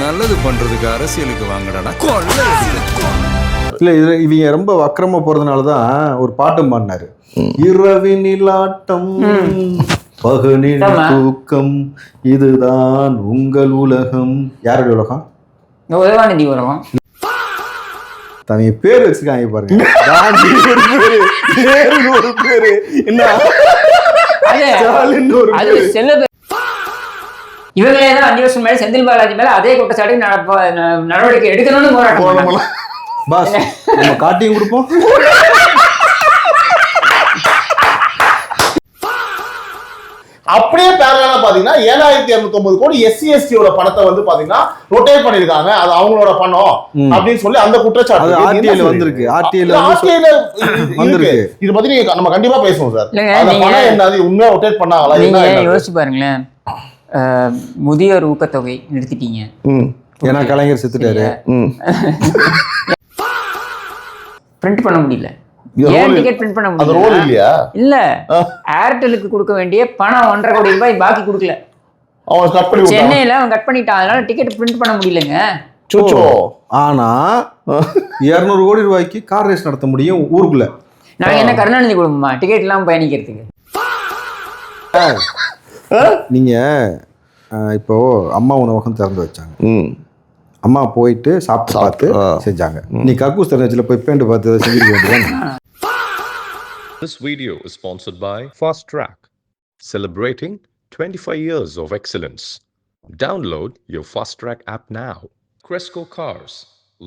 நல்லது பண்றதுக்கு அரசியலுக்கு வாங்கடா இல்ல இது இவங்க ரொம்ப வக்கரமா போறதுனாலதான் ஒரு பாட்டும் பாடினாரு. இரவினில் ஆட்டம் பகலில் தூக்கம் இதுதான் உங்கள் உலகம். யாருடைய உலகம்? உதவாநிதி உலகம். தவிர பேர் வச்சுக்காங்க பாருங்க. ஒரு பேரு என்ன இவங்களே தான் 5 வருஷம் மேல செந்தில் பாலாஜி மேல அதே குற்றச்சாட்டு நடவடிக்கை எடுக்கணும்னு போராட்டம். பாஸ் நம்ம காட்டியும் கொடுப்போம். அப்படியே பேரலா பாத்தீங்கன்னா 7209 கோடி SC/ST பணத்தை வந்து பாத்தீங்கன்னா ரொட்டேட் பண்ணிருக்காங்க. அது அவங்களோட பணம் அப்படின்னு சொல்லி அந்த குற்றச்சாட்டு ஆர்டிஐல வந்திருக்கு. ஆர்டிஐல வந்திருக்கு. இது பத்தி நீங்க நம்ம கண்டிப்பா பேசுவோம் சார். அந்த பணம் என்னது, உண்மையா ரொட்டேட் பண்ணாங்களா? நீங்க யோசிச்சு பாருங்களேன். முதியோர் ஊக்கத்தொகை நிறுத்திட்டீங்க. ஏன்னா கலைஞர் செத்துட்டாரு. பிரிண்ட் பண்ண முடியல. ஏன் டிக்கெட் பிரிண்ட் பண்ண முடியல? இல்ல, ஏர்டெலுக்கு கொடுக்க வேண்டிய பணம் 1.5 கோடி ரூபாய் பாக்கி கொடுக்கல. சென்னையில அவன் கட் பண்ணிட்டான். அதனால டிக்கெட் பிரிண்ட் பண்ண முடியலங்க. ஆனா 200 கோடி ரூபாய்க்கு கார் ரேஸ் நடத்த முடியும் ஊருக்குள்ள. நாங்க என்ன கருணாநிதி குடும்பமா டிக்கெட் இல்லாம பயணிக்கிறதுக்கு? நீங்க இப்போ அம்மா உணவகம் திறந்து வச்சாங்க. அம்மா போயிட்டு சாப்பிட்டு பார்த்து செஞ்சாங்க. நீ கக்கூஸ் திறந்துல போய் பேண்ட் பார்த்து செஞ்சிருக்க வேண்டியது. This video is sponsored by Fast Track, celebrating 25 years of excellence. Download your Fast Track app now. Cresco Cars,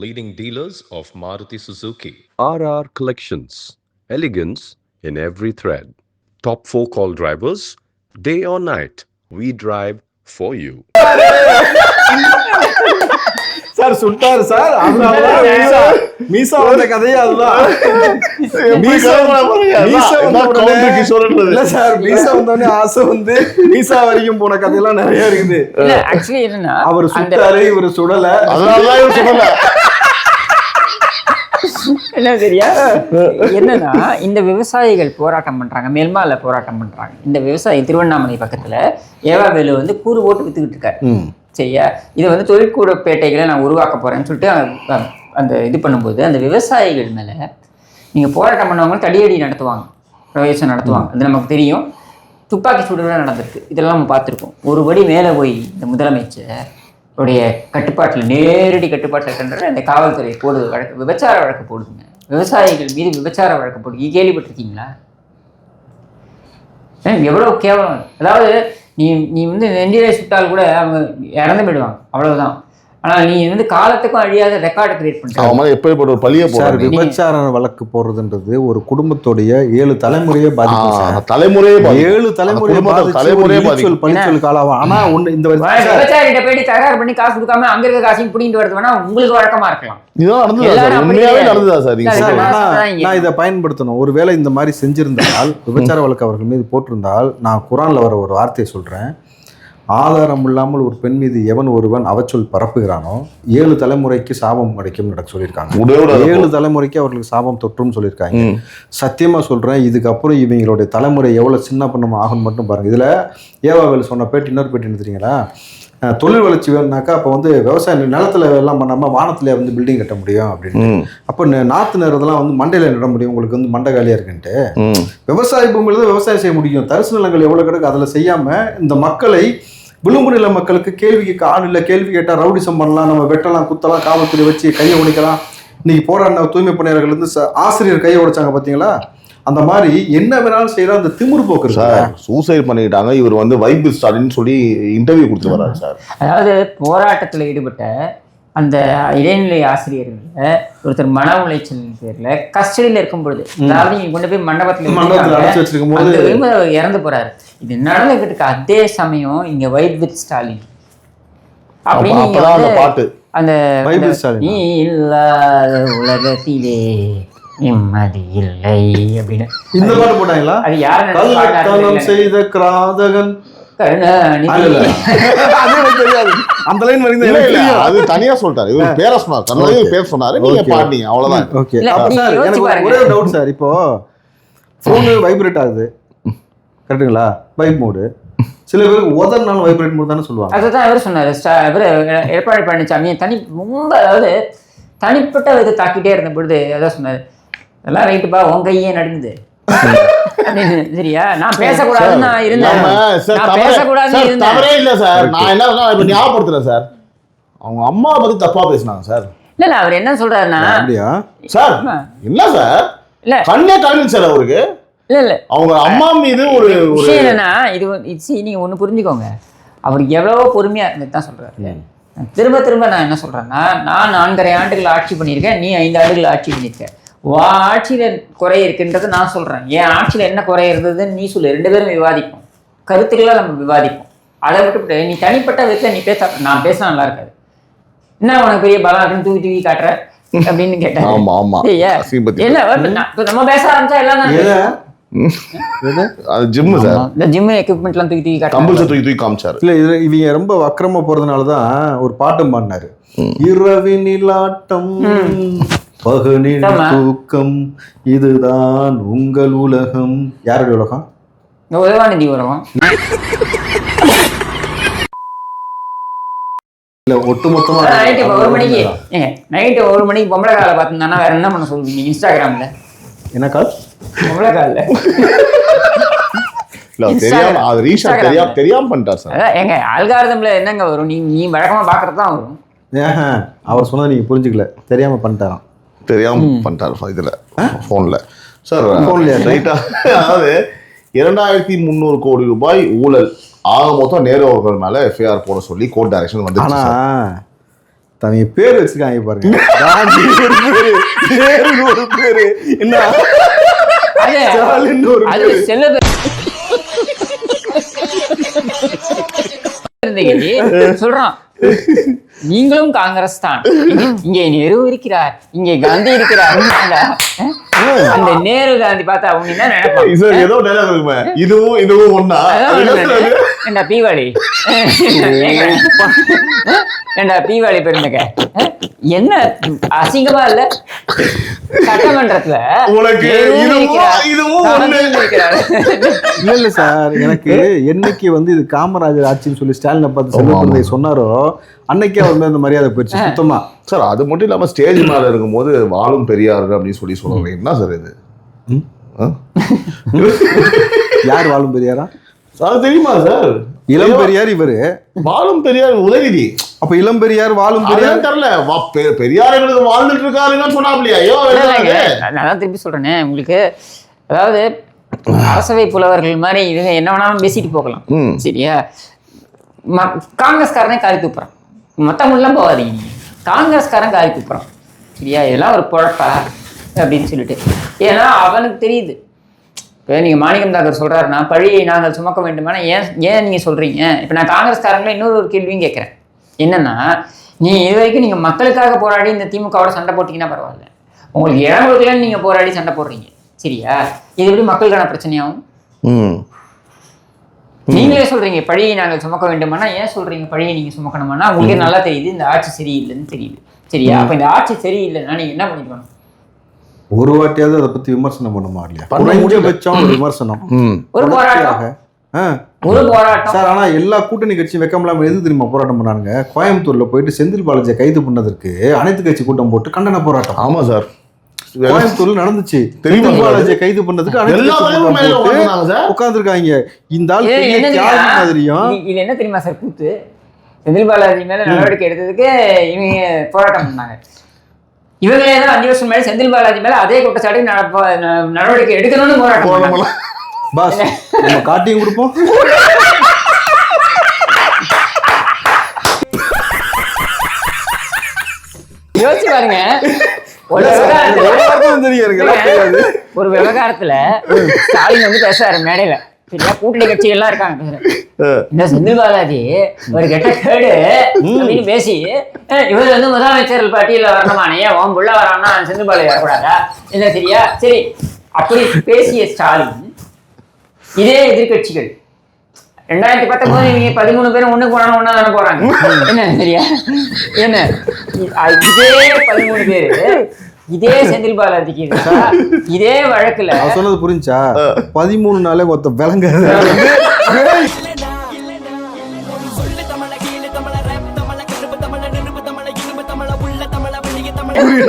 leading dealers of Maruti Suzuki. RR Collections, elegance in every thread. Top 4 call drivers, day or night, we drive for you. Sir சுட்டாரு sir. மீசா வந்த கதையே அதுதான். இல்ல sir, மீசா வந்தோடனே ஆசை வந்து மீசா வரைக்கும் போன கதையெல்லாம் நிறைய இருக்குது. அவர் சுட்டாரு, இவரு சுடல. அதனாலதான் இவர் சுடல. என்ன சரியா? என்னன்னா, இந்த விவசாயிகள் போராட்டம் பண்றாங்க, மேல்மால போராட்டம் பண்றாங்க. இந்த விவசாயி திருவண்ணாமலை பக்கத்துல ஏவாவேலு வந்து கூறு போட்டு வித்துக்கிட்டு இருக்காரு. சரியா? இதை வந்து தொழிற்கூட பேட்டைகளை நான் உருவாக்க போறேன்னு சொல்லிட்டு அந்த இது பண்ணும்போது அந்த விவசாயிகள் மேல நீங்க போராட்டம் பண்ணவங்க தடியடி நடத்துவாங்க, பிரவேசம் நடத்துவாங்க. அது நமக்கு தெரியும். துப்பாக்கி சூடுலாம் நடந்திருக்கு. இதெல்லாம் நம்ம பார்த்துருக்கோம். ஒரு படி மேலே போய் இந்த முதலமைச்சர் உடைய கட்டுப்பாட்டில், நேரடி கட்டுப்பாட்டில் இருக்கின்ற இந்த காவல்துறை போடுது வழக்கு, விபச்சார வழக்கு போடுதுங்க. விவசாயிகள் மீது விபச்சார வழக்கு போடுது. கேள்விப்பட்டிருக்கீங்களா? எவ்வளவு கேவலம். அதாவது நீ வந்து நெஞ்சிலே சுட்டால் கூட அவங்க இறந்து போயிடுவாங்க, அவ்வளவுதான். ஆனா நீ வந்து காலத்துக்கும் அழியாத ரெக்கார்டை கிரியேட் பண்ற. விபச்சார வழக்கு போடுறதுன்றது ஒரு குடும்பத்துடைய 7 தலைமுறையே பாதிக்கும். 7 தலைமுறை பழிச்சொல் காலம். ஆனா இந்த விபச்சாரிட்ட போயிட்டு தகராறு பண்ணி காசு கொடுக்காம அங்க இருக்க காசையும் பிடிங்கிட்டு வருது வேணா உங்களுக்கு வழக்கமா இருக்கலாம். நான் இதை பயன்படுத்தணும். ஒருவேளை இந்த மாதிரி செஞ்சிருந்தால், விபச்சார வழக்கு அவர்கள் மீது போட்டிருந்தால், நான் குரான்ல வர ஒரு வார்த்தையை சொல்றேன். ஆதாரம் இல்லாமல் ஒரு பெண் மீது எவன் ஒருவன் அவச்சொல் பரப்புகிறானோ 7 தலைமுறைக்கு சாபம் கிடைக்கும் நடக்க சொல்லியிருக்காங்க. 7 தலைமுறைக்கு அவர்களுக்கு சாபம் தொற்றும் சொல்லியிருக்காங்க. சத்தியமா சொல்றேன், இதுக்கப்புறம் இவங்களுடைய தலைமுறை எவ்வளவு சின்ன பண்ணமா ஆகும்னு மட்டும் பாருங்க. இதுல ஏவாவேலு சொன்ன பேட்டி, இன்னொரு பேட்டி என்ன தெரியுங்களா? தொழில் வளர்ச்சி வேணுனாக்கா அப்போ வந்து விவசாய நிலத்துல எல்லாம் பண்ணாம வானத்துல வந்து பில்டிங் கட்ட முடியும் அப்படின்னு. அப்போ நாத்து நேரத்தெல்லாம் வந்து மண்டையில நட முடியும், உங்களுக்கு வந்து மண்டை காலியா இருக்குன்ட்டு. விவசாய பூமியில தான் விவசாயம் செய்ய முடியும். தரிசு நிலங்கள் எவ்வளவு கிடக்கு, அதுல செய்யாம இந்த மக்களை, விளிம்பு நில மக்களுக்கு கேள்விக்கு ஆள் இல்லை, கேள்வி கேட்டா ரவுடிசம் பண்ணலாம், நம்ம வெட்டலாம், குத்தலாம், காவல்துறை வச்சு கையை உடைக்கலாம். இன்னைக்கு போராடின தூய்மை பணியாளர்கள் இருந்து ஆசிரியர் கையை உடைச்சாங்க பாத்தீங்களா? அந்த மாதிரி என்ன வேணாலும் செய்யலாம். அந்த திமிரு போக்கு சார். சூசைட் பண்ணிட்டாங்க. இவர் வந்து வைப் ஸ்டாலின்னு சொல்லி இன்டர்வியூ கொடுத்து வர்றாரு சார். அதாவது போராட்டத்தில் ஈடுபட்ட அந்த இடைநிலை ஆசிரியர்கள் ஒருத்தர் மன உளைச்சல் பேர்ல கஸ்டடியில் இருக்கும் பொழுது, அதாவது நீங்க கொண்டு போய் மண்டபத்தில் இறந்து போறாரு. இது நடந்துகிட்டு இருக்க அதே சமயம் இங்க வைப் வித் ஸ்டாலின் அப்படின்னு பாட்டு, அந்த நீ இல்லாத உலகத்திலே நிம்மதி இல்லை அப்படின்னு இந்த பாட்டு போட்டாங்களா? அது யாரு செய்த கிராதகன் அந்த லைன் அது தனியா சொல்லிட்டாரு. இவர் பேர சொன்னாரு, பேர் சொன்னாரு, நீங்க பாட்டீங்க, அவ்வளவுதான். ஓகே. எனக்கு ஒரே டவுட் சார். இப்போ போன் வைப்ரேட் ஆகுது, கரெக்டுங்களா? வைப் மோடு சில பேருக்கு உதறினாலும் வைப்ரேட் மூடு தானே சொல்லுவாங்க. அதுதான் இவர் சொன்னார். இவர் எடப்பாடி பழனிசாமி ரொம்ப அதாவது தனிப்பட்ட விதை தாக்கிட்டே இருந்த பொழுது அதான் சொன்னார், எல்லாம் ரைட்டுப்பா உன் கையே நடுங்குது அப்படின்னு. சரியா, நான் பேசக்கூடாதுன்னு நான் இருந்தேன், நான் பேசக்கூடாதுன்னு இருந்தேன். தவறே இல்லை சார். நான் என்ன இப்ப ஞாபகப்படுத்துறேன் சார், அவங்க அம்மா பத்தி தப்பா பேசினாங்க சார். இல்ல அவர் என்ன சொல்றாருன்னா, அப்படியா சார் இல்ல சார், இல்ல கண்ணே கண்ணு சார் அவருக்கு. இல்ல அவங்க அம்மா மீது ஒரு விஷயம் என்னன்னா, இது நீங்க ஒண்ணு புரிஞ்சுக்கோங்க, அவர் எவ்வளவோ பொறுமையா இருந்தது தான் சொல்றாரு. திரும்ப திரும்ப நான் என்ன சொல்றேன்னா, நான் 4.5 ஆண்டுகள் ஆட்சி பண்ணியிருக்கேன், நீ 5 ஆண்டுகள் ஆட்சி பண்ணியிருக்க. ஆட்சியில குறை இருக்குன்றது நான் சொல்றேன், என் ஆட்சியில என்ன குறை இருந்ததுன்னு நீ சொல்லு, 2 பேரும் விவாதிப்போம், கருத்துக்களை நம்ம விவாதிப்போம். அதை விட்டுவிட்டு நீ தனிப்பட்ட விதத்துல நீ பேச, நான் பேசினா நல்லா இருக்காது, என்ன உனக்கு பெரிய பலம் இருக்குன்னு தூக்கி தூக்கி காட்டுற அப்படின்னு கேட்டேன். என்ன நம்ம பேச ஆரம்பிச்சா எல்லாம் ஜிம் சார், இந்த ஜிம் எக்யூப்மெண்ட்லாம் தூக்கி தூக்கி கம்பல்சரி தூக்கி காமிச்சாரு. இல்ல இது இவங்க ரொம்ப வக்கரமா போறதுனாலதான் ஒரு பாட்டும் பாடினாரு, இரவினில் ஆட்டம் பகலில் தூக்கம் இதுதான் உங்கள் உலகம். யாருடைய உலகம்? உதவாநிதி உலகம். இல்ல ஒட்டுமொத்தமா நைட்டு 1 மணிக்கு பொம்பளை காலை பார்த்துருந்தானா வேற என்ன பண்ண சொல்லுவீங்க? இன்ஸ்டாகிராம்ல என்ன கால்? பொம்பளை காலில் தெரியாம பண்ணிட்டார் சார். எங்க அல்காரிதம்ல என்னங்க வரும்? நீ வழக்கமா பாக்குறது தான் வரும். அவர் சொன்னதை நீங்க புரிஞ்சுக்கல, தெரியாம பண்ணிட்டாராம். தெரியாம பண்ணிட்டாரு இதுல போன்ல சார். ரைட்டா, அதாவது 2300 கோடி ரூபாய் ஊழல் ஆக மொத்தம் நேரு அவர்கள் மேல எஃப்ஐஆர் போட சொல்லி கோர்ட் டைரக்ஷன் வந்து. ஆனா தங்க பேர் வச்சிருக்காங்க பாருங்க, ஒரு பேரு என்ன அது செல்ல சொல்றான், நீங்களும் காங்கிரஸ் தான், இங்கே நேரு இருக்கிறார், இங்கே காந்தி இருக்கிறார். அந்த நேரு காந்தி பார்த்தா அவங்க என்ன நினைப்பாங்க? ஏதோ டைலாக் இருக்குமே, இதுவும் ஒண்ணா என்ன பீவாளி, ஏண்டா பீவாளி பெருமைக்க என்ன அசிங்கமா இல்ல? சட்டமன்றத்துல இல்ல சார், எனக்கு என்னைக்கு வந்து இது காமராஜர் ஆட்சின்னு சொல்லி ஸ்டாலினை பார்த்து செல்வப்பிள்ளை சொன்னாரோ அன்னைக்கே அவர் மேல இந்த மரியாதை போயிடுச்சு சுத்தமா. சார் அது மட்டும் இல்லாம ஸ்டேஜ் மேல இருக்கும்போது வாழும் பெரியாரு அப்படின்னு சொல்லி சொல்லுவாங்க. என்ன சார் இது? யார் வாழும் பெரியாரா? அது தெரியுமா சார்? இளம் பெரியார் இவரு, வாழும் பெரியார் உதயநிதி. அப்ப இளம் பெரியார் வாழும் பெரியார் தெரியல, பெரியார் எங்களுக்கு வாழ்ந்துட்டு இருக்காருன்னு சொன்னாப்லையா? நான் திருப்பி சொல்றேனே உங்களுக்கு, அதாவது அரசவை புலவர்கள் மாதிரி இவங்க என்ன வேணாலும் பேசிட்டு போகலாம். சரியா, காங்கிரஸ்காரனே காரி தூப்புறான், மற்றவங்களாம் போகாதீங்க, நீங்க காங்கிரஸ்காரன் காரி தூப்புறான். சரியா, இதெல்லாம் ஒரு குழப்பா அப்படின்னு சொல்லிட்டு. ஏன்னா அவனுக்கு தெரியுது. இப்போ நீங்கள் மாணிக்கம் தாக்கர் சொல்கிறாருன்னா பழியை நாங்கள் சுமக்க வேண்டுமானா ஏன் நீங்கள் சொல்கிறீங்க? இப்போ நான் காங்கிரஸ்காரங்கள இன்னொரு கேள்வியும் கேட்குறேன். என்னென்னா, நீ இது வரைக்கும் நீங்கள் மக்களுக்காக போராடி இந்த திமுகவோட சண்டை போட்டிங்கன்னா பரவாயில்ல, உங்களுக்கு இடம் கொடுக்கலன்னு நீங்கள் போராடி சண்டை போடுறீங்க. சரியா, இது எப்படி மக்களுக்கான பிரச்சனையாகும்? நீங்களே சொல்கிறீங்க பழியை நாங்கள் சுமக்க வேண்டுமானா ஏன் சொல்கிறீங்க பழியை நீங்கள் சுமக்கணுமானா உங்களுக்கே நல்லா தெரியுது இந்த ஆட்சி சரியில்லைன்னு தெரியுது. சரியா, அப்போ இந்த ஆட்சி சரியில்லைன்னா நீங்கள் என்ன பண்ணிக்கணும்? ஒரு வாட்டியாவது அதை பத்தி விமர்சனம் பண்ணுமா இல்லையா? குறைஞ்சபட்சம் விமர்சனம், ஒரு போராட்டம், ஒரு போராட்டம் சார். ஆனா எல்லா கூட்டணி கட்சியும் வெக்கமில்லாம எது தெரியுமா போராட்டம் பண்ணாங்க? கோயம்புத்தூர்ல போயிட்டு செந்தில் பாலாஜியை கைது பண்ணதற்கு அனைத்து கட்சி கூட்டம் போட்டு கண்டன போராட்டம். ஆமா சார், கோயம்புத்தூர்ல நடந்துச்சு. செந்தில் பாலாஜியை கைது பண்ணதுக்கு உட்கார்ந்துருக்காங்க. இந்த ஆள் மாதிரியும் இது என்ன தெரியுமா சார் கூத்து? செந்தில் பாலாஜி மேல நடவடிக்கை எடுத்ததுக்கு இவங்க போராட்டம் பண்ணாங்க. இவங்களே தான் 5 வருஷம் மேலே செந்தில் பாலாஜி மேல அதே குற்றச்சாட்டு நடவடிக்கை எடுக்கணும்னு போராட்டம். பாஸ் நம்ம காட்டியும் கொடுப்போம். யோசிச்சு பாருங்க, ஒரு விவகாரத்துல ஸ்டாலின் வந்து பேசுறாரு மேடையில. சரியா, கூட்டணி கட்சி எல்லாம் இருக்காங்க. இந்த செந்தில் பாலாஜி ஒரு கெட்ட கேடு அப்படின்னு பேசி இவர் வந்து முதலமைச்சர்கள் பட்டியல வரணுமானே, உன் புள்ள வரான்னா செந்தில் பாலாஜி வரக்கூடாதா இல்லை? சரியா, சரி, அப்படி பேசிய ஸ்டாலின் இதே எதிர்கட்சிகள் 2019 நீங்க 13 பேரும் ஒண்ணு போனாலும் ஒன்னா தானே போறாங்க. என்ன சரியா, என்ன இதே 13 பேரு இதே செந்தில் பாலாஜிக்கு இதே வழக்குல சொன்னது புரிஞ்சா 13 நாளே மொத்த விளங்க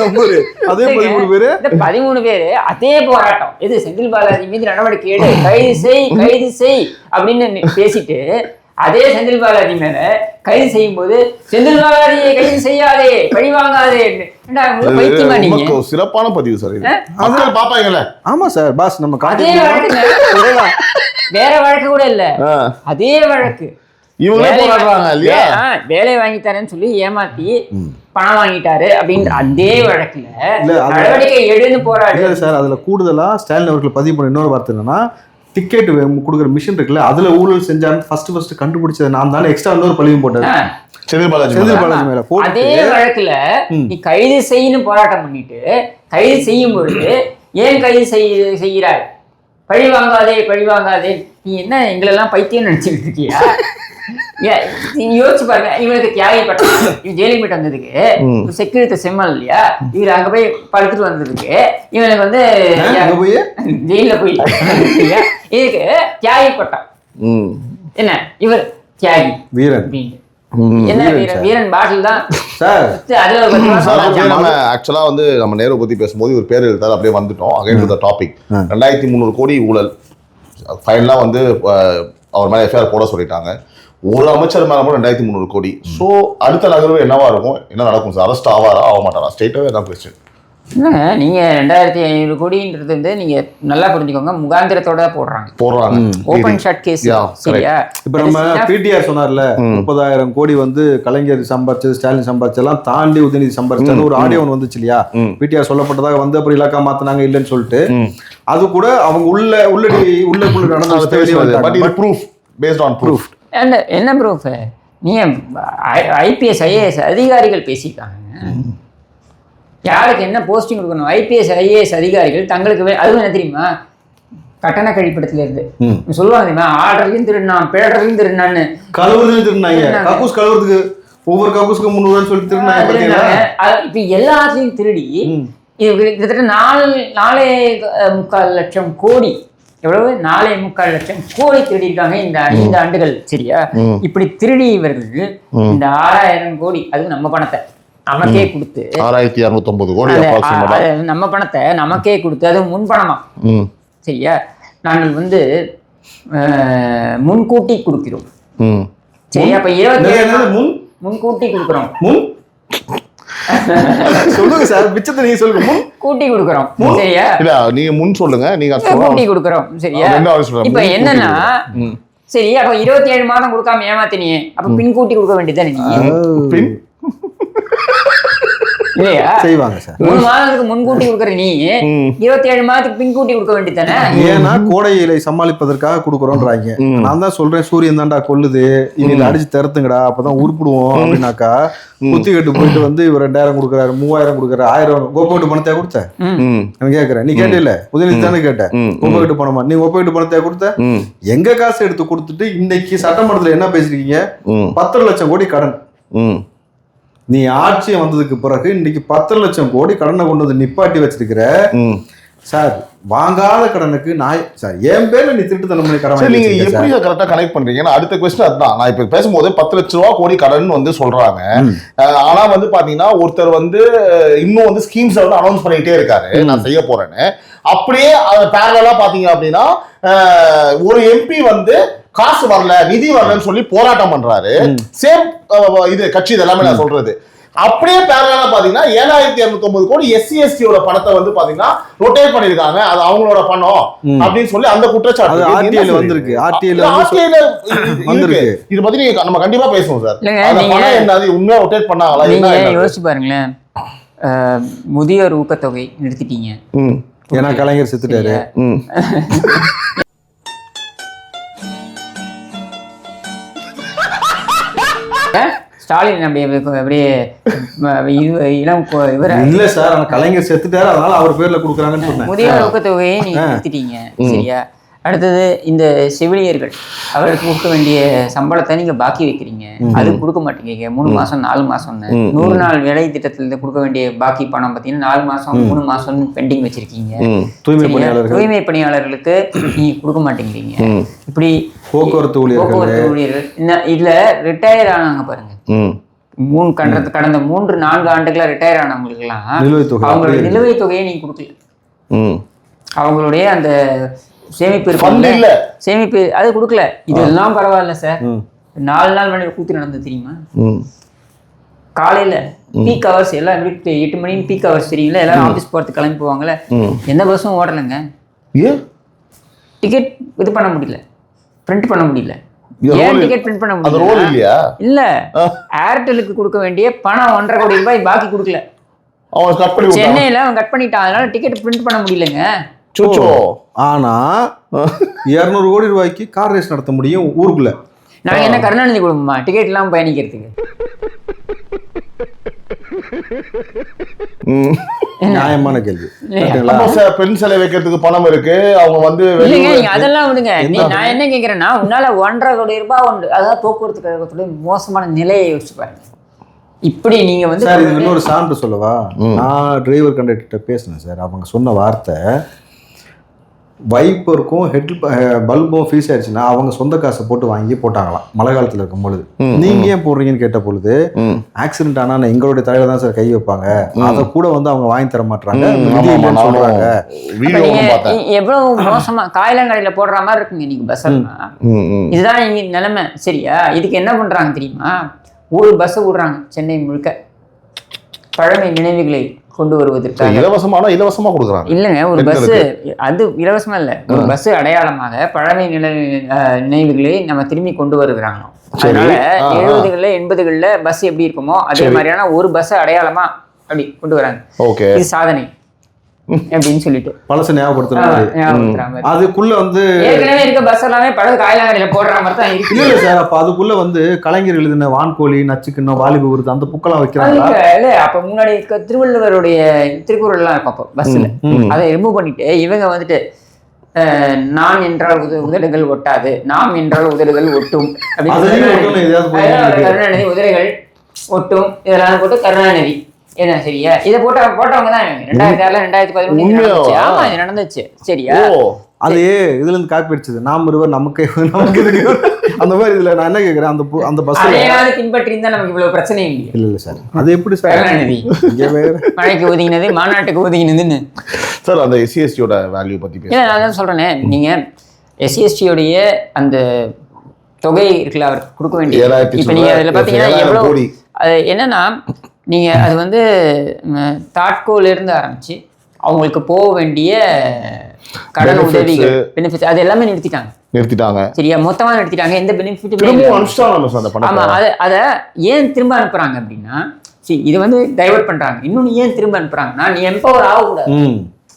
நம்பரு அதே 13 பேரு இந்த 13 பேரு அதே போராட்டம். இது செந்தில் பாலாஜி மீது நடவடிக்கை எடு, கைது செய் அப்படின்னு பேசிட்டு அதே செந்தில் பாலாஜி மேல கைது செய்யும் போது செந்தில் பாலாஜியை கைது செய்யாதே, பழி வாங்காதே. பைத்தியமா நீங்க? சிறப்பான பதிவு சார். மக்கள் பாப்பாங்கல்ல. ஆமா சார் பாஸ், நம்ம அதே வழக்கு வேற வழக்கு கூட இல்ல, அதே வழக்கு இவங்களே போராடுறாங்க இல்லையா? வேலை வாங்கி தரேன்னு சொல்லி ஏமாத்தி பணம் வாங்கிட்டாரு அப்படின்ற அதே வழக்குல நடவடிக்கை எடுன்னு போராடு சார். அதுல கூடுதலா ஸ்டாலின் அவர்கள் பதிவு பண்ண இன்னொரு வார்த்தை என்னன்னா, டிக்கெட் கொடுக்குற மிஷின் இருக்குல்ல, அதுல ஊழல் செஞ்சாரு ஃபர்ஸ்ட் கண்டுபிடிச்சது நான் தானே, எக்ஸ்ட்ரா இன்னொரு பழியும் போட்டாரு செந்தில் பாலாஜி மேல. அதே வழக்குல நீ கைது செய்யணும் போராட்டம் பண்ணிட்டு கைது செய்யும் பொழுது ஏன் கைது செய்கிறாய், பழி வாங்காதே. நீ என்ன எங்களெல்லாம் பைத்தியம் நினைச்சுக்கிட்டு இருக்கியா? யோசிச்சு பாருங்க. இவனுக்கு தியாகி பட்டம் ஜெயிலுக்கு வந்ததுக்கு செக்யூரிட்டி செம்மல் இல்லையா, இவர் அங்க போய் படுத்துட்டு வந்ததுக்கு இவனுக்கு வந்து ஜெயில போய் இதுக்கு தியாகி பட்டம். என்ன இவர் தியாகி வீரன் என்ன வீரன் பாட்டில் தான் சார். நம்ம ஆக்சுவலா வந்து நம்ம நேரு பத்தி பேசும்போது ஒரு பேர் எழுத்தாரு, அப்படியே வந்துட்டோம் அகைன் டு தி டாபிக். 2300 கோடி ஊழல் ஃபைனலா வந்து அவர் மேல எஃப்ஐஆர் போட சொல்லிட்டாங்க. ஒரு அமைச்சர் மேல 2300 கோடி. ஸோ அடுத்த நகர்வு என்னவா இருக்கும், என்ன நடக்கும் சார்? அரெஸ்ட் ஆவாரா ஆக மாட்டாரா? ஸ்ட்ரெயிட்டாவே தான் கொஸ்டின். நீங்க 2500 கோடின்றது வந்து நீங்க நல்லா புரிஞ்சுக்கோங்க, முகாந்திரத்தோட போடுறாங்க. Open shut case. சரியா? இப்ப நம்ம பிடிஆர் சொன்னார்ல 30,000 கோடி வந்து கலைஞர் சம்பாரிச்சது, ஸ்டாலின் சம்பாரிச்செல்லாம் தாண்டி உதயநிதி சம்பாரிச்சது ஒரு ஆடியோ ஒன்று வந்துச்சு இல்லையா? பிடிஆர் சொல்லப்பட்டதாக வந்து அப்புறம் இலாக்கா மாத்தினாங்க இல்லைன்னு சொல்லிட்டு, அது கூட அவங்க உள்ளுக்குள்ள நடந்த ப்ரூஃப் பேஸ்ட் ஆன் ப்ரூஃப். என்ன ப்ரூஃப்? நீங்க ஐபிஎஸ் ஐஏஎஸ் அதிகாரிகள் பேசிட்டாங்க, யாருக்கு என்ன போஸ்டிங் கொடுக்கணும். ஐபிஎஸ் ஐஏஎஸ் அதிகாரிகள் தங்களுக்கு அதுவும் என்ன தெரியுமா, கட்டண கழிப்பிடத்துல இருந்து சொல்லுவாங்க தெரியுமா, ஆர்டர்லையும் திருடினான், பேடர்லையும் திருடினான்னு, கழுவுறதுலையும் திருடினாங்க. கக்கூஸ் கழுவுறதுக்கு ஒவ்வொரு கக்கூஸ்க்கு 300 சொல்லி திருடினாங்க. இப்ப எல்லாத்தையும் திருடி இது கிட்டத்தட்ட 4.25 லட்சம் கோடி, எவ்வளவு 4.25 லட்சம் கோடி திருடிருக்காங்க இந்த 5 ஆண்டுகள். சரியா? இப்படி திருடி இவர்கள் இந்த 6000 கோடி, அது நம்ம பணத்தை நமக்கே கொடுத்து 6250 கோடி நம்ம பணத்தை நமக்கே கொடுத்து, அது முன்பணமா. சரியா? நாங்கள் வந்து முன்கூட்டி கொடுக்கிறோம். சரியா? அப்ப 27 முன்கூட்டி கொடுக்குறோம். சொல்லுங்க சார், மிச்சத்தை நீங்க சொல்லுங்க. முன்கூட்டி கொடுக்குறோம். சரியா? இல்ல நீங்க முன் சொல்லுங்க, நீங்க கூட்டி கொடுக்குறோம். சரியா? இப்ப என்னன்னா, சரி அப்ப 27 மாதம் கொடுக்காம ஏமாத்தினியே, அப்ப பின்கூட்டி கொடுக்க வேண்டியதானே நீ? இல்லையா? செய்வாங்க சார். 3 மாதத்துக்கு முன்கூட்டி கொடுக்குற நீ 27 மாதத்துக்கு பின்கூட்டி கொடுக்க வேண்டியதானே? ஏன்னா கோடையிலை சமாளிப்பதற்காக கொடுக்குறோன்றாங்க. நான் தான் சொல்றேன், சூரியன் தாண்டா கொல்லுது, இவங்க அடிச்சு திறத்துங்கடா, அப்பதான் உருப்பிடுவோம் அப்படின்னாக்கா குத்தி கட்டு போயிட்டு வந்து இவர் 2000 கொடுக்குறாரு, 3000 கொடுக்குறாரு, 1000 கோப்பைட்டு பணத்தை கொடுத்த கேட்கிறேன். நீ கேட்ட இல்ல, உதயநிதி தானே கேட்ட, கோப்பைட்டு பணமா? நீ கோப்பைட்டு பணத்தை கொடுத்த, எங்க காசு எடுத்து கொடுத்துட்டு இன்னைக்கு சட்டமன்றத்துல என்ன பேசிருக்கீங்க? 10 லட்சம் கோடி கடன். நீ ஆட்சி வந்ததுக்கு பிறகு இன்னைக்கு 10 லட்சம் கோடி கடனை கொண்டு வந்து நிப்பாட்டி வச்சிருக்கிற சார். வாங்காத கடனுக்கு நான் சார் என் பேர்ல நீ திருட்டுத்தனம் பண்ணி கடன். நீங்க எப்படி கரெக்டா கனெக்ட் பண்றீங்க? அடுத்த கொஸ்டின் அதுதான். நான் இப்ப பேசும்போது 10 லட்ச ரூபா கோடி கடன் வந்து சொல்றாங்க. ஆனா வந்து பாத்தீங்கன்னா ஒருத்தர் வந்து இன்னும் வந்து ஸ்கீம்ஸ் வந்து அனௌன்ஸ் பண்ணிட்டே இருக்காரு, நான் செய்ய போறேன்னு. அப்படியே அதை பேரலா பாத்தீங்க அப்படின்னா ஒரு எம்பி வந்து காசு வரல, நிதி வரலன்னு சொல்லி போராட்டம் பண்றாரு. சேம் இது கட்சி இதெல்லாமே நான் சொல்றது. அப்படியே பேரலா பாத்தீங்கன்னா 7250 கோடி SC/ST பணத்தை வந்து பாத்தீங்கன்னா ரொட்டேட் பண்ணிருக்காங்க, அது அவங்களோட பணம் அப்படின்னு சொல்லி அந்த குற்றச்சாட்டு வந்திருக்கு. இது பத்தி நம்ம கண்டிப்பா பேசுவோம் சார். பணம் என்ன உண்மையா ரொட்டேட் பண்ணாங்களா? நீங்க யோசிச்சு பாருங்களேன், முதியோர் ஊக்கத்தொகை நிறுத்திட்டீங்க, ஏன்னா கலைஞர் செத்துட்டாரு. ஸ்டாலின் அப்படியே இளம் இல்ல சார், கலைஞர் செத்துட்டாரு, அதனால அவர் பேர்ல கொடுக்குறாங்கன்னு சொன்னேன். முதியோர் ஊக்கத்தொகையை நீங்க நிறுத்திட்டீங்க. சரியா? அடுத்தது இந்த செவிலியர்கள் அவருக்கு கொடுக்க வேண்டிய சம்பளத்தை நீங்க பாக்கி வைக்கிறீங்க, அது கொடுக்க மாட்டேங்க. 3 மாசம் 4 மாசம் 100 நாள் வேலை திட்டத்துல கொடுக்க வேண்டிய பாக்கி பணம் பார்த்தீங்கன்னா 4 மாசம் 3 மாசம் பெண்டிங் வச்சிருக்கீங்க. தூய்மை பணியாளர்களுக்கு நீங்க கொடுக்க மாட்டேங்கிறீங்க. இப்படி போக்குவரத்து ஊழியர்கள் இதுல ரிட்டையர் ஆனாங்க பாருங்க, கடந்த 3-4 ஆண்டுகளா ரிட்டையர் ஆனவங்களுக்குலாம் நிலுவைத் தொகை அவங்களோட அப்படியே நிலுவைத் தொகையை நீங்க கொடுக்கல. ம். அவங்களுடைய அந்த சேமிப்பு Fund இல்ல. இருக்குல்ல, சேமிப்பு அது கொடுக்கல. இதெல்லாம் பரவாயில்ல சார். ம். 4 நாள் மணி கூத்து நடந்தது தெரியுமா? ம். காலையில பீக் ஹவர்ஸ் எல்லாம் 8 மணி பீக் ஹவர்ஸ் தெரியுங்களா, எல்லாரும் ஆஃபீஸ் போகிறதுக்கு கிளம்பி போவாங்கல்ல, எந்த பஸ்ஸும் ஓடலைங்க. ஏன் டிக்கெட் இது பண்ண முடியல, பிரிண்ட் பண்ண முடியல. ஏன் டிக்கெட் பிரிண்ட் பண்ண அது ரோல் முடியல? இல்லையா? இல்ல, ஏர்டெலுக்கு கொடுக்க வேண்டிய பணம் 1.5 கோடி ரூபாய் பாக்கி கொடுக்கல. அவன் கட் பண்ணி விட்டான். சென்னையில அவன் கட் பண்ணிட்டான், அதனால டிக்கெட் பிரிண்ட் பண்ண முடியலங்க. சுச்சோ. ஆனா 200 கோடி ரூபாய்க்கு கார் ரேஸ் நடத்த முடியும் ஊருக்குள்ள. நாங்க என்ன கருணாநிதி குடும்பமா டிக்கெட் இல்லாம பயணிக்கிறதுக்கு? நியாயமான கேள்வி. இல்லையா? பெண் சிலை வைக்கிறதுக்கு பணம் இருக்கு, அவங்க வந்து இல்லைங்க, நீங்க அதெல்லாம் விடுங்க. நான் என்ன கேட்கிறேன்னா, உன்னால 1.5 கோடி ரூபாய் அதாவது போக்குவரத்து கழகத்துடைய மோசமான நிலையை யோசிச்சு பாருங்க. இப்படி நீங்க வந்து சார், இது இன்னொரு சான்று சொல்லவா? நான் டிரைவர் கண்டக்டர்கிட்ட பேசினேன் சார். அவங்க சொன்ன வார்த்தை, வைப்பருக்கும் ஹெட் பல்பும் ஃபீஸ் ஆயிடுச்சுன்னா அவங்க சொந்த காசை போட்டு வாங்கி போட்டாங்களாம் மழை காலத்தில் இருக்கும் பொழுது. நீங்க ஏன் போடுறீங்கன்னு கேட்ட பொழுது, ஆக்சிடென்ட் ஆனா எங்களுடைய தலையில தான் சார் கை வைப்பாங்க, அதை கூட வந்து அவங்க வாங்கி தர மாட்டாங்க சொல்றாங்க. எவ்வளவு மோசமா காயலங்கடையில போடுற மாதிரி இருக்குங்க நீங்க பஸ் எல்லாம். இதுதான் இங்க நிலைமை. சரியா? இதுக்கு என்ன பண்றாங்க தெரியுமா? ஒரு பஸ் விடுறாங்க சென்னை முழுக்க, பழமை நினைவுகளை கொண்டு வருவதற்காக. இலவசமா கொடுக்குறாங்க. இல்லைங்க, ஒரு பஸ், அது இலவசமா இல்ல, ஒரு பஸ் அடையாளமாக பழமை நினைவுகளை நம்ம திரும்பி கொண்டு வருகிறாங்க. அதனால 70களில் 80களில் பஸ் எப்படி இருக்குமோ அதே மாதிரியான ஒரு பஸ் அடையாளமா அப்படி கொண்டு வராங்க. இது சாதனை அப்படின்னு சொல்லிட்டு பழச ஞாபகப்படுத்துறாங்க. அதுக்குள்ள வந்து ஏற்கனவே இருக்க பஸ் எல்லாமே பழக காயலாங்கடையில போடுற மாதிரி தான் இருக்கு. இல்ல சார், அப்ப அதுக்குள்ள வந்து கலைஞர் எழுதின வான்கோழி, நச்சுக்கிண்ணம், வாலிபு விருது அந்த புக்கெல்லாம் வைக்கிறாங்க. இல்ல, அப்ப முன்னாடி இருக்க திருவள்ளுவருடைய திருக்குறள் எல்லாம் இருக்கும் அப்போ பஸ்ல. அதை ரிமூவ் பண்ணிட்டு இவங்க வந்துட்டு நான் என்றால் உதடுகள் ஒட்டாது, நாம் என்றால் உதடுகள் ஒட்டும் அப்படின்னு கருணாநிதி உதடுகள் ஒட்டும் இதெல்லாம் போட்டு கருணாநிதி என்ன. சரியா? இதை போட்டவங்க தான் 2006 2011 ஆமா இது நடந்துச்சு. சரியா? அது இதுல இருந்து காப்பி அடிச்சது. நாம் ஒருவர் நமக்கு அந்த மாதிரி. இதுல நான் என்ன கேக்குறேன், அந்த பஸ் பின்பற்றி இருந்தா நமக்கு இவ்வளவு பிரச்சனை இல்லை. இல்ல சார், அது எப்படி சார் மழைக்கு ஒதுங்கினது மாநாட்டுக்கு ஒதுங்கினதுன்னு சார் அந்த எஸ்சிஎஸ்டியோட வேல்யூ பத்தி பேச நான் தான் சொல்றேனே. நீங்க எஸ்சிஎஸ்டியோடைய அந்த தொகை இருக்குல்ல, அவர் கொடுக்க வேண்டிய, இப்ப நீங்க அதுல பாத்தீங்கன்னா எவ்வளவு அது என்னன்னா, நீங்க அது வந்து தாட்கோல இருந்து ஆரம்பிச்சு அவங்களுக்கு போக வேண்டிய கடன் உதவிகள், பெனிஃபிட்ஸ் அது எல்லாமே நிறுத்திட்டாங்க. சரியா? மொத்தமா நிறுத்திட்டாங்க. எந்த பெனிஃபிட். ஆமா, அதை ஏன் திரும்ப அனுப்புறாங்க அப்படின்னா, சரி இது வந்து டைவர்ட் பண்றாங்க. இன்னொன்னு ஏன் திரும்ப அனுப்புறாங்கன்னா, நீ எம்பவர் ஆகக்கூடாது,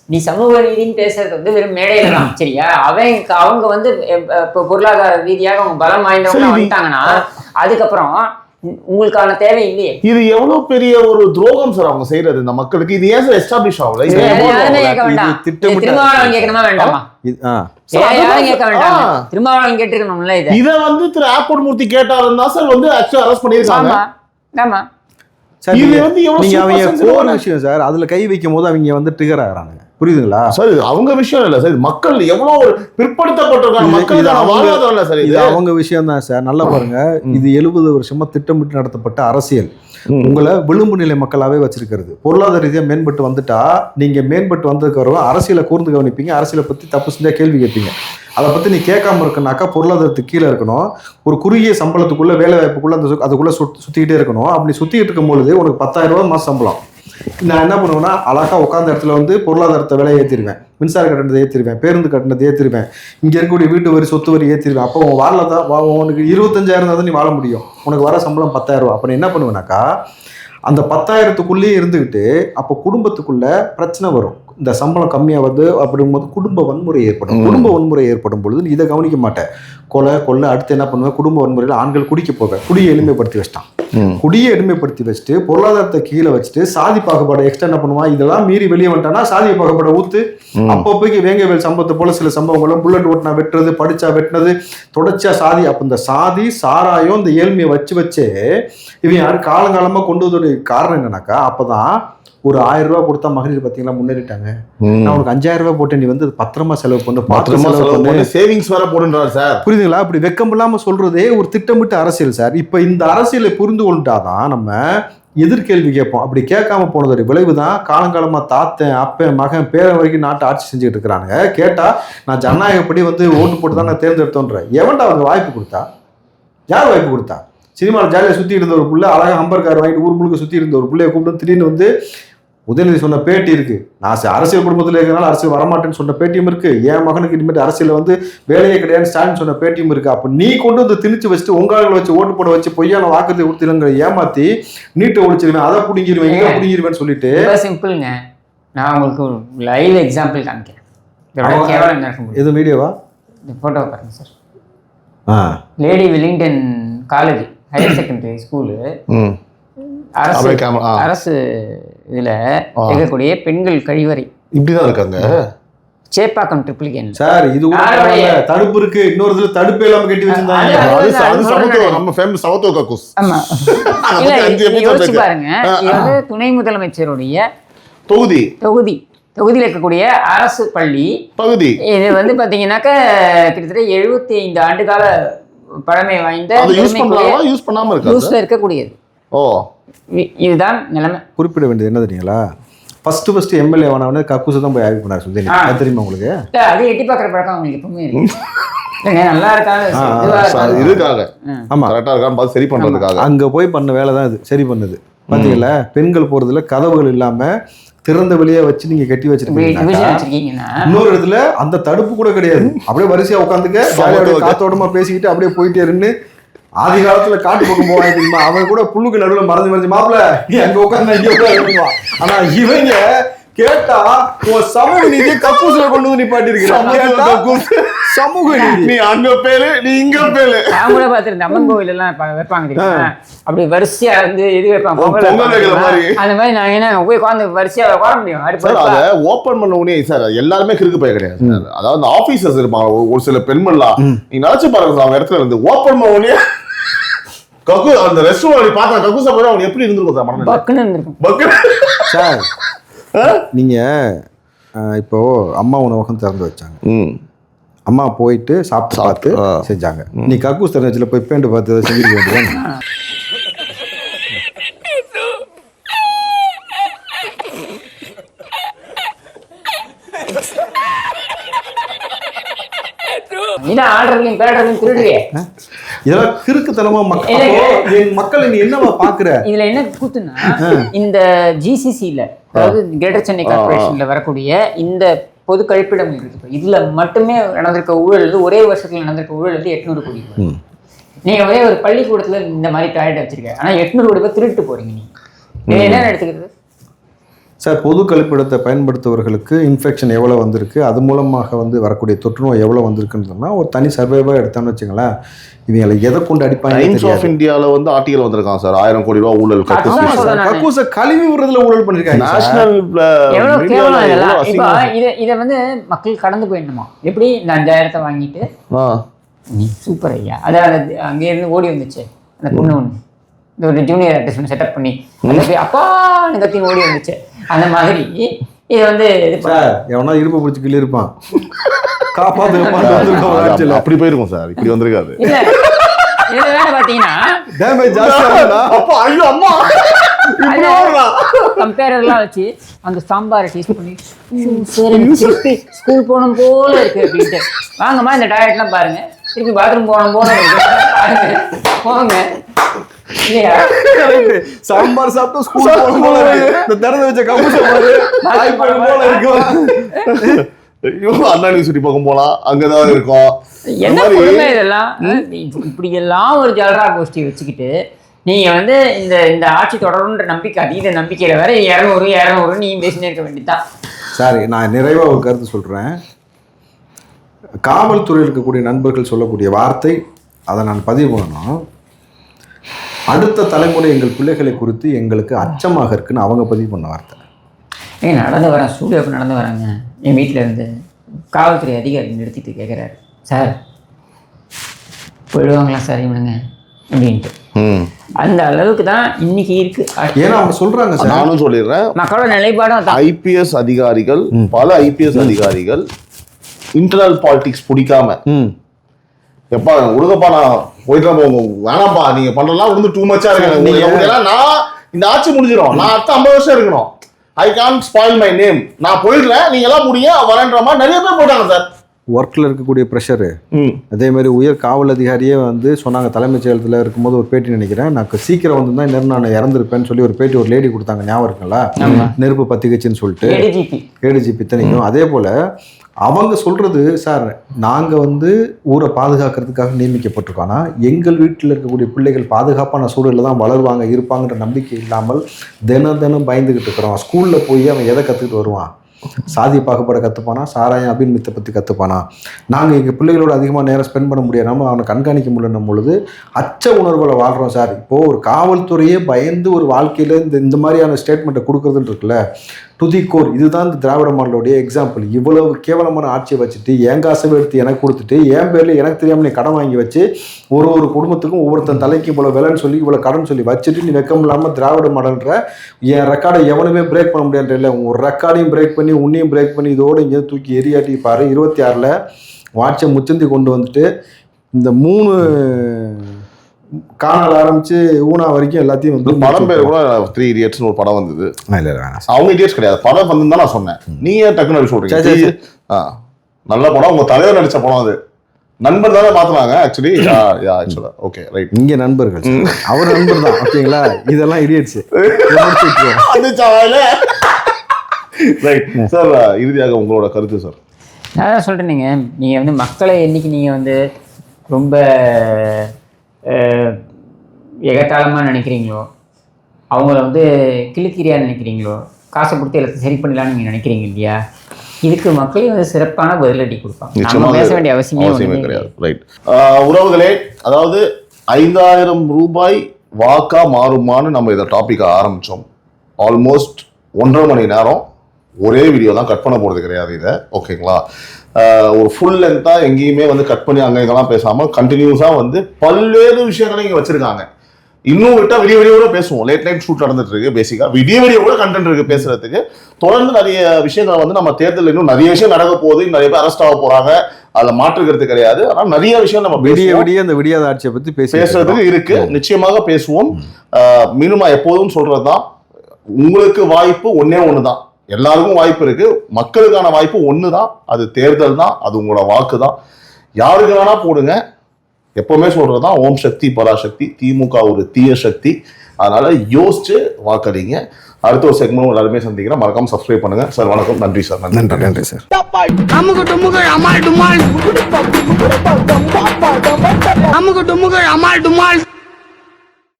நீ சமூக நீதினு பேசுறது வந்து வெறும் மேடையில தான். சரியா? அவங்க வந்து பொருளாதார ரீதியாக அவங்க பலம் வாய்ந்தவங்க வந்துட்டாங்கன்னா அதுக்கப்புறம் உங்களுக்கான தேவை இல்லையே. இது எவ்வளவு பெரிய ஒரு துரோகம் சார் அவங்க செய்யறது இந்த மக்களுக்கு. இது ஏன் சார் எஸ்டாப்ளிஷ் ஆகல? திருமாவளவன் கேட்கணுமா வேண்டாமா? கேட்க வேண்டாம், திருமாவளவன் கேட்டிருக்கணும்ல. இதை வந்து திரு ஆப்பூர் மூர்த்தி கேட்டாலும் தான் சார் வந்து ஆக்சுவலா அரெஸ்ட் பண்ணிருக்காங்க. ஆமா, இது வந்து எவ்வளவு விஷயம் சார். அதுல கை வைக்கும் போது அவங்க வந்து ட்ரிகர் ஆகுறாங்க. புரியுதுங்களா சார்? அவங்க விஷயம் இல்ல சார், மக்கள் எவ்வளவு ஒரு பிற்படுத்தப்பட்டிருக்காங்க மக்கள். இது அவங்க விஷயம் தான் சார். நல்லா பாருங்க, இது 70 வருஷமா திட்டமிட்டு நடத்தப்பட்ட அரசியல். உங்களை விளிம்பு நிலை மக்களாவே வச்சிருக்கிறது. பொருளாதார ரீதியா மேம்பட்டு வந்துட்டா நீங்க மேம்பட்டு வந்ததுக்கு வரும் அரசியலை கூர்ந்து கவனிப்பீங்க, அரசியலை பத்தி தப்பு செஞ்சா கேள்வி கேட்பீங்க. அதை பத்தி நீ கேட்காம இருக்கனாக்கா பொருளாதாரத்துக்கு கீழே இருக்கணும், ஒரு குறுகிய சம்பளத்துக்குள்ள வேலை வாய்ப்புக்குள்ள அதுக்குள்ள சுத்திக்கிட்டே இருக்கணும். அப்படி சுத்திக்கிட்டு இருக்கும் பொழுது உனக்கு 10,000 ரூபாய் மாசம் சம்பளம். நான் என்ன பண்ணுவேன்னா, அழகா உட்காந்த இடத்துல வந்து பொருளாதாரத்தை விலையை ஏற்றிடுவேன், மின்சார கட்டணத்தை ஏற்றிடுவேன், பேருந்து கட்டணத்தை ஏற்றிடுவேன், இங்கே இருக்கக்கூடிய வீட்டு வரி சொத்து வரி ஏற்றிடுவேன். அப்போ உன் வாழ தான் உனக்கு 25,000 தான் நீ வாழ முடியும். உனக்கு வர சம்பளம் 10,000 ரூபா. அப்போ என்ன பண்ணுவேனாக்கா, அந்த 10,000த்துக்குள்ளேயே இருந்துக்கிட்டு அப்போ குடும்பத்துக்குள்ள பிரச்சனை வரும். இந்த சம்பளம் கம்மியாக வந்து அப்படிங்கும்போது குடும்ப வன்முறை ஏற்படும். குடும்ப வன்முறை ஏற்படும் பொழுது நீ இதை கவனிக்க மாட்டேன். கொலை அடுத்து என்ன பண்ணுவேன், குடும்ப வன்முறையில் ஆண்கள் குடிக்க போவேன். குடியை எளிமைப்படுத்தி வச்சிட்டான். குடியை எளிமைப்படுத்தி வச்சுட்டு பொருளாதாரத்தை கீழே வச்சுட்டு சாதி பாகுபாடு எக்ஸ்ட்ரா என்ன பண்ணுவான், இதெல்லாம் மீறி வெளியே வந்துட்டானா சாதிய பாகுபாடை ஊத்து. அப்பப்போக்கு வேங்கவேல் சம்பவத்தை போல சில சம்பவங்களும், புல்லட் ஓட்டினா வெட்டுறது, படிச்சா வெட்டினது, தொடர்ச்சியா சாதி. அப்ப இந்த சாதி சாராயம் இந்த ஏழ்மையை வச்சே இவன் யாரு காலங்காலமா கொண்டு வந்தோடைய காரணம் என்னன்னாக்கா, அப்பதான் ஒரு 1000 ரூபாய் கொடுத்தா மகளிர் பார்த்தீங்களா முன்னேறிட்டாங்க. நான் உனக்கு 5000 ரூபாய் போட்டு நீ வந்து பத்திரமா செலவு பண்ணு, பத்திரமா செலவு பண்ணு, சேவிங்ஸ் வேற போடுன்றார் சார். புரியுதுங்களா? அப்படி வெக்கம் இல்லாம சொல்றதே ஒரு திட்டமிட்ட அரசியல் சார். இப்ப இந்த அரசியலை புரிந்து கொண்டுட்டாதான் நம்ம எதிர்கேள்வி கேட்போம். அப்படி கேட்காம போனதோட விளைவு தான் காலங்காலமா தாத்தன் அப்பன் மகன் பேரன் வரைக்கும் நாட்டை ஆட்சி செஞ்சுட்டு இருக்கிறானுங்க. கேட்டா நான் ஜனநாயகப்படி வந்து ஓட்டு போட்டு தான் நான் தேர்ந்தெடுத்தோன்ற எவன்டா அவங்க வாய்ப்பு கொடுத்தா? யார் வாய்ப்பு கொடுத்தா? சினிமாவில் ஜாலியாக சுற்றி இருந்த ஒரு பிள்ளை, அழகாக ஹம்பர் கார் வாங்கிட்டு ஊர் முழுக்க சுற்றி இருந்த ஒரு பிள்ளைய கூப்பிட்டு திடீர்னு வந்து உதயநிதி சொன்ன பேட்டி இருக்கு. நான் அரசியல் குடும்பத்தில் இருக்கிறனால அரசியல் வரமாட்டேன்னு சொன்ன பேட்டியும் இருக்கு. என் மகனுக்கு இனிமேட்டு அரசியல் வந்து வேலையே கிடையாது ஸ்டாலின் சொன்ன பேட்டியும் இருக்கு. அப்போ நீ கொண்டு வந்து திணிச்சு வச்சுட்டு உங்களை வச்சு ஓட்டு போட வச்சு பொய்யான வாக்குறுதி கொடுத்துருங்கிற ஏமாத்தி நீட்டை ஒழிச்சிருவேன், அதை பிடிங்கிருவேன், இதை பிடிங்கிருவேன்னு சொல்லிட்டு. சிம்பிள்ங்க. நான் உங்களுக்கு லைவ் எக்ஸாம்பிள் காமிக்கிறேன். எது மீடியாவா? போட்டோ பாருங்க sir. Lady Willingdon college higher secondary school, அரசு இதுல இருக்கக்கூடிய பெண்கள் கழிவறை இப்படிதான் இருக்காங்க. சேப்பாக்கம் ட்ரிப்ளிகேன் சார். இது தடுப்பு இருக்கு, இன்னொரு இதுல தடுப்பு இல்லாம கட்டி வச்சிருந்தாங்க. பாருங்க, இது வந்து துணை முதலமைச்சருடைய தொகுதியில் இருக்கக்கூடிய அரசு பள்ளி பகுதி. இது வந்து பாத்தீங்கன்னாக்க கிட்டத்தட்ட 75 ஆண்டுகால பழமை வாய்ந்த யூஸ்ல இருக்கக்கூடியது. இதுதான் நிலைமை. குறிப்பிட வேண்டியது என்ன தெரியுங்களா? ஃபர்ஸ்ட் எம்எல்ஏ ஆனவனே கக்கூசு தான் போய் ஆய்வு பண்ணார். சொல்லி தெரியுமா உங்களுக்கு? அது எட்டி பார்க்குற பழக்கம் அவங்களுக்கு எப்பவுமே இருக்கு. நல்லா இருக்காங்க, ஆமா கரெக்டா இருக்கான்னு சரி பண்றதுக்காக அங்க போய் பண்ண வேலை தான் இது. சரி பண்ணுது பாத்தீங்களா? பெண்கள் போறதுல கதவுகள் இல்லாம திறந்த வெளியே வச்சு நீங்க கட்டி வச்சிருக்கீங்க. இன்னொரு இடத்துல அந்த தடுப்பு கூட கிடையாது. அப்படியே வரிசையா உட்காந்துக்க காத்தோடமா பேசிக்கிட்டு அப்படியே போயிட்டே இருந்து ஆதி காலத்துல காட்டு பக்கம் போவாங்க தெரியுமா? அவன் கூட புல்லுக்கு நடுவில் மறைஞ்சு மாப்பிள்ள அங்க உட்காந்து இங்க உட்காந்துருவான். ஆனா இவங்க கேட்டா சமூக நீதியை கக்கூசுல கொண்டு வந்து நிப்பாட்டி இருக்கிறான். சமூக நீதி நீ அங்க பேரு நீ இங்க பேரு. நான் கூட பாத்துருந்தேன் அம்மன் கோவில் எல்லாம் வைப்பாங்க அப்படி வரிசையா வந்து இது வைப்பாங்க அந்த மாதிரி. நான் என்ன போய் உட்காந்து வரிசையா உட்கார முடியும்? அதை ஓப்பன் பண்ண உடனே சார் எல்லாருமே கிறுக்கு போய் கிடையாது. அதாவது ஆபீசர்ஸ் இருப்பாங்க ஒரு சில பெண்மண்லாம், நீங்க நினைச்சு பாருங்க அவங்க இடத்துல இருந்து ஓப்பன் பண்ண உடனே கக்கு அந்த ரெஸ்டாரண்ட் பார்த்தா கக்கூசா போய் அவங்க எப்படி இருந்திருக்கும்? பக்குன்னு இருந்திருக்கும் சார். நீங்க இப்போ அம்மா உணவகம் திறந்து வச்சாங்க. அம்மா போயிட்டு சாப்பிட்டு பார்த்து செஞ்சாங்க. நீ கக்கூஸ் திறந்து வச்சுல போய் பேண்டு பார்த்து செஞ்சிருக்க வேண்டியது. இதெல்லாம் கிறுக்குத்தனமா மக்களை நீ என்னவா பாக்குற? இதுல என்ன கூத்துனா, இந்த ஜிசிசில அதாவது கிரேட்டர் சென்னை கார்பரேஷன்ல வரக்கூடிய இந்த பொது கழிப்பிடம் இருக்கு, இதுல மட்டுமே நடந்திருக்க ஊழல், ஒரே வருஷத்துல நடந்திருக்க ஊழல் 800 கோடி. நீங்க ஒரே ஒரு பள்ளிக்கூடத்துல இந்த மாதிரி டாய்லெட் வச்சிருக்க, ஆனா 800 கோடி ரூபாய் திருட்டு போறீங்க. நீங்க என்ன எடுத்துக்கிறது சார்? பொது கழிப்பிடத்தை பயன்படுத்துவர்களுக்கு இன்ஃபெக்ஷன் எவ்வளோ வந்திருக்கு, அது மூலமாக வந்து வரக்கூடிய தொற்று நோய் எவ்வளோ வந்திருக்குன்னு ஒரு தனி சர்வேவாக எடுத்தோம்னு வச்சுங்களேன். இவங்களை எதை கொண்டு அடிப்பாங்க? டைம்ஸ் ஆஃப் இந்தியாவில் வந்து ஆர்டிகல் வந்திருக்கான் சார். 1000 கோடி ரூபாய் ஊழல், கக்கூச கழுவி விடுறதுல ஊழல் பண்ணிருக்காங்க. நேஷனல் இதை வந்து மக்கள் கடந்து போயிடணுமா? எப்படி இந்த 5000 வாங்கிட்டு சூப்பர் ஐயா அதான் அங்கே இருந்து ஓடி வந்துச்சு அந்த பொண்ணு ஒன்று, இந்த ஒரு ஜூனியர் ஆர்டிஸ்ட் செட்டப் பண்ணி அப்பான்னு கத்தி ஓடி வந்துச்சு. அந்த மாதிரி இது வந்து எவனா இருப்ப பிடிச்சி கிள்ளி இருப்பான், அப்படி போயிருக்கும் சார். இப்படி வந்திருக்காது. பாத்தீங்கன்னா கம்பேரர்லாம் வச்சு அந்த சாம்பாரை டேஸ்ட் பண்ணி ஸ்கூல் போகணும் போல இருக்கு அப்படின்ட்டு, வாங்கம்மா இந்த டாய்லெட்லாம் பாருங்க, திருப்பி பாத்ரூம் போகணும் போல போங்க இல்லையா? சாம்பார் சாப்பிட்டு ஸ்கூல் போகணும் போல இருக்கு, திறந்து வச்ச கம்பூச போல இருக்கு. அண்ணா சுற்றி பக்கம் போலாம், அங்கதான் இருக்கும். என்ன இதெல்லாம் இப்படி எல்லாம் ஒரு ஜல்ரா கோஷ்டி வச்சுக்கிட்டு நீங்க வந்து இந்த ஆட்சி தொடரும்ன்ற நம்பிக்கை, அதீத நம்பிக்கையில வேற 200 நீ பேசினே இருக்க வேண்டியதான். சாரி, நான் நிறைவா ஒரு கருத்து சொல்றேன். காவல்துறையில் இருக்கக்கூடிய நண்பர்கள் சொல்லக்கூடிய வார்த்தை, அதை நான் பதிவு பண்ணணும். அடுத்த தலைமுறை எங்கள் பிள்ளைகளை குறித்து எங்களுக்கு அச்சமாக இருக்குன்னு அவங்க பதிவு பண்ண வார்த்தை. நடந்து வரேன், ஸ்டூடியோக்கு நடந்து வராங்க, என் வீட்டில் இருந்து காவல்துறை அதிகாரி நிறுத்திட்டு கேட்குறாரு, சார் போயிடுவாங்களா சார் இவனுங்க அப்படின்ட்டு. அந்த அளவுக்கு தான் இன்னைக்கு இருக்கு. ஏன்னா அவங்க சொல்றாங்க சார், நானும் சொல்லிடுறேன், மக்களோட நிலைப்பாடும் அதான். ஐபிஎஸ் அதிகாரிகள், பல ஐபிஎஸ் அதிகாரிகள் இன்டர்னல் பாலிடிக்ஸ் பிடிக்காம எப்பா உடுங்கப்பா நான் போயிட்டு வேணாம்ப்பா நீங்க பண்றதெல்லாம் வந்து டூ மச்சா இருக்கு, நான் இந்த ஆட்சி முடிஞ்சிடும், நான் அடுத்த 50 வருஷம் இருக்கணும், I can't spoil my name, நான் போயிடுறேன், நீங்க எல்லாம் முடிய வரன்ற மாதிரி நிறைய பேர் போயிட்டாங்க சார். ஒர்க்கில் இருக்கக்கூடிய ப்ரெஷரு. அதே மாதிரி உயர் காவல் அதிகாரியே வந்து சொன்னாங்க, தலைமைச் செயலகத்தில் இருக்கும்போது ஒரு பேட்டி நினைக்கிறேன், நான் சீக்கிரம் வந்து தான் நான் இறந்துருப்பேன்னு சொல்லி ஒரு பேட்டி ஒரு லேடி கொடுத்தாங்க, ஞாபகம் இருக்குங்களா? நெருப்பு பத்திக்கிச்சுன்னு சொல்லிட்டு ஏடிஜிபி இத்தனைக்கும். அதே போல் அவங்க சொல்கிறது, சார் நாங்கள் வந்து ஊரை பாதுகாக்கிறதுக்காக நியமிக்கப்பட்டிருக்கோம், ஆனால் எங்கள் வீட்டில் இருக்கக்கூடிய பிள்ளைகள் பாதுகாப்பான சூழலில் தான் வளருவாங்க இருப்பாங்கன்ற நம்பிக்கை இல்லாமல் தினம் பயந்துக்கிட்டு இருக்கிறோம். ஸ்கூலில் போய் அவன் எதை கற்றுக்கிட்டு வருவான்? சாதி பாகுபாடை கற்றுப்பானா, சாராயம் அபின்மித்தை பற்றி கற்றுப்பானா? நாங்கள் எங்கள் பிள்ளைகளோட அதிகமாக நேரம் ஸ்பெண்ட் பண்ண முடியாமல் அவனை கண்காணிக்க முடியணும் பொழுது அச்ச உணர்வுகளை வாழ்கிறோம் சார். இப்போது ஒரு காவல்துறையே பயந்து ஒரு வாழ்க்கையில் இந்த மாதிரியான ஸ்டேட்மெண்ட்டை கொடுக்குறதுன்னு இருக்குல்ல, துதிக்கோர். இதுதான் இந்த திராவிட மாடலுடைய எக்ஸாம்பிள். இவ்வளவு கேவலமான ஆட்சியை வச்சுட்டு என் காசை எடுத்து எனக்கு கொடுத்துட்டு என் பேரில் எனக்கு தெரியாமல் நீ கடன் வாங்கி வச்சு ஒரு குடும்பத்துக்கும் ஒவ்வொருத்தன் தலைக்கு இவ்வளோ விலைன்னு சொல்லி இவ்வளோ கடன் சொல்லி வச்சுட்டு நீ வெக்கம் இல்லாமல் திராவிட மாடல்ன்ற என் ரெக்கார்டை எவனுமே பிரேக் பண்ண முடியாது. இல்லை ஒரு ரெக்கார்டையும் பிரேக் பண்ணி உன்னையும் பிரேக் பண்ணி இதோடு இங்கே தூக்கி எரியாட்டி பாரு. 26 வாட்சை முச்சந்தி கொண்டு வந்துட்டு இந்த 3 காணால் ஆரம்பிச்சு ஊனா வரைக்கும் எல்லாத்தையும் வந்து படம் பேர் கூட 3 இடியட்ஸ்னு ஒரு படம் வந்தது. அவங்க இடியட்ஸ் கிடையாது, படம் வந்து தான் நான் சொன்னேன். நீங்க டக்குன்னு சொல்றீங்க நல்ல படம், உங்க தலைவர் நடிச்ச படம் அது. நண்பர் தானே மாத்துனாங்க ஆக்சுவலி. ஓகே ரைட், இங்க நண்பர்கள், அவர் நண்பர் தான் ஓகேங்களா. இதெல்லாம் இடியட்ஸ். ரைட் சார், இறுதியாக உங்களோட கருத்து சார். நான் தான் சொல்கிறேன், நீங்கள் வந்து மக்களை என்னைக்கு நீங்கள் வந்து ரொம்ப எகத்தாளமாக நினைக்கிறீங்களோ, அவங்கள வந்து கிளுக்கிரியாக நினைக்கிறீங்களோ, காசை கொடுத்து எல்லாத்தையும் சரி பண்ணலான்னு நீங்கள் நினைக்கிறீங்க இல்லையா, இதுக்கு மக்களே வந்து சிறப்பான பதிலடி கொடுப்பாங்க. நம்ம பேச வேண்டிய அவசியமே கிடையாது. ரைட் உறவுகளே, அதாவது 5000 ரூபாய் வாக்கா மாறுமான்னு நம்ம இதை டாபிக் ஆரம்பித்தோம். ஆல்மோஸ்ட் 1.5 மணி நேரம் ஒரே வீடியோ தான், கட் பண்ண போகிறது கிடையாது இதை, ஓகேங்களா? ஒரு ஃபுல் லென்த்தாக எங்கேயுமே வந்து கட் பண்ணி அங்கே இதெல்லாம் பேசாமல் கண்டினியூஸாக வந்து பல்வேறு விஷயங்களை இங்கே வச்சுருக்காங்க. இன்னும் விட்டால் விடிய கூட பேசுவோம். லேட் நைட் ஷூட் நடந்துட்டு இருக்கு, பேசிக்காக விடிய கூட கண்டென்ட் இருக்குது பேசுறதுக்கு. தொடர்ந்து நிறைய விஷயங்களை வந்து நம்ம தேர்தல் இன்னும் நிறைய விஷயம் நடக்க போகுது, நிறைய பேர் அரெஸ்ட் ஆக போகிறாங்க, அதில் மாற்றுக்கிறது கிடையாது. ஆனால் நிறைய விஷயம் நம்ம விடிய இந்த விடியாத ஆட்சியை பற்றி பேசுறதுக்கு இருக்கு, நிச்சயமாக பேசுவோம். மினிமம் எப்போதும் சொல்கிறது தான், உங்களுக்கு வாய்ப்பு ஒன்று தான், எல்லாருக்கும் வாய்ப்பு இருக்கு, மக்களுக்கான வாய்ப்பு ஒன்று தான், அது தேர்தல் தான், அது உங்களோட வாக்கு தான். யாருக்கு வேணா போடுங்க. எப்பவுமே சொல்றதுதான், ஓம் சக்தி பராசக்தி, திமுக ஒரு தீய சக்தி, அதனால யோசிச்சு வாக்களிங்க. அடுத்த ஒரு செக்மெண்ட் எல்லாருமே சந்திக்கிறேன், மறக்காம சப்ஸ்கிரைப் பண்ணுங்க. சார் வணக்கம், நன்றி சார். நன்றி சார். அமுகு டுமுகு அமால் டுமால்